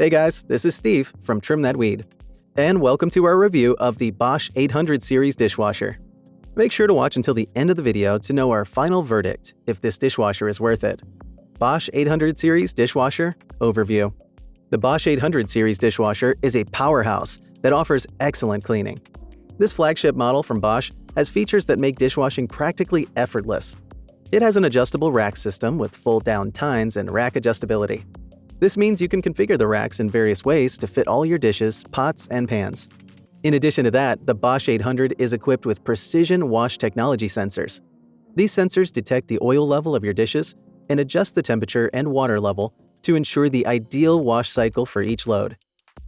Hey guys, this is Steve from Trim That Weed, and welcome to our review of the Bosch 800 series dishwasher. Make sure to watch until the end of the video to know our final verdict if this dishwasher is worth it. Bosch 800 series dishwasher overview. The Bosch 800 series dishwasher is a powerhouse that offers excellent cleaning. This flagship model from Bosch has features that make dishwashing practically effortless. It has an adjustable rack system with fold-down tines and rack adjustability. This means you can configure the racks in various ways to fit all your dishes, pots, and pans. In addition to that, the Bosch 800 is equipped with precision wash technology sensors. These sensors detect the oil level of your dishes and adjust the temperature and water level to ensure the ideal wash cycle for each load.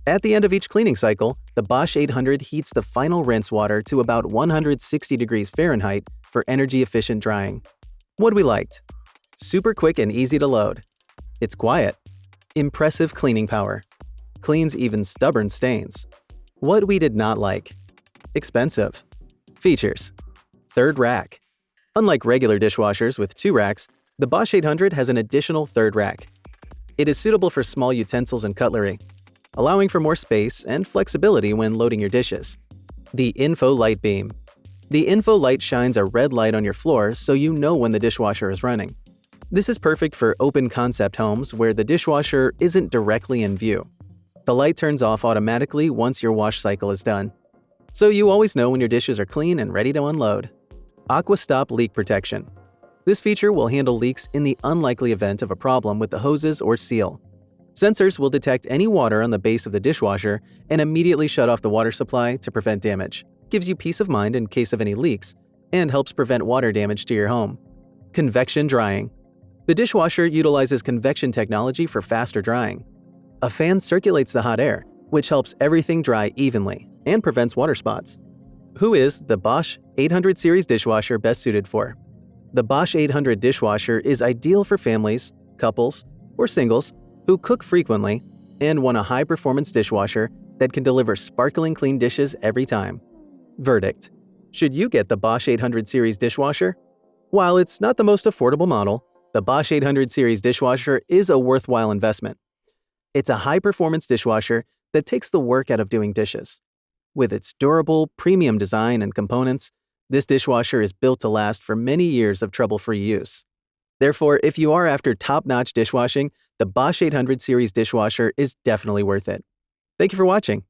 At the end of each cleaning cycle, the Bosch 800 heats the final rinse water to about 160 degrees Fahrenheit for energy-efficient drying. What we liked: super quick and easy to load. It's quiet. Impressive cleaning power. Cleans even stubborn stains. What we did not like: expensive. Features: third rack. Unlike regular dishwashers with 2 racks, the Bosch 800 has an additional third rack. It is suitable for small utensils and cutlery, allowing for more space and flexibility when loading your dishes. The info light beam. The info light shines a red light on your floor so you know when the dishwasher is running. This is perfect for open-concept homes where the dishwasher isn't directly in view. The light turns off automatically once your wash cycle is done, so you always know when your dishes are clean and ready to unload. AquaStop leak protection. This feature will handle leaks in the unlikely event of a problem with the hoses or seal. Sensors will detect any water on the base of the dishwasher and immediately shut off the water supply to prevent damage. Gives you peace of mind in case of any leaks, and helps prevent water damage to your home. Convection drying. The dishwasher utilizes convection technology for faster drying. A fan circulates the hot air, which helps everything dry evenly and prevents water spots. Who is the Bosch 800 series dishwasher best suited for? The Bosch 800 dishwasher is ideal for families, couples, or singles who cook frequently and want a high-performance dishwasher that can deliver sparkling clean dishes every time. Verdict: should you get the Bosch 800 series dishwasher? While it's not the most affordable model, the Bosch 800 series dishwasher is a worthwhile investment. It's a high-performance dishwasher that takes the work out of doing dishes. With its durable, premium design and components, this dishwasher is built to last for many years of trouble-free use. Therefore, if you are after top-notch dishwashing, the Bosch 800 series dishwasher is definitely worth it. Thank you for watching.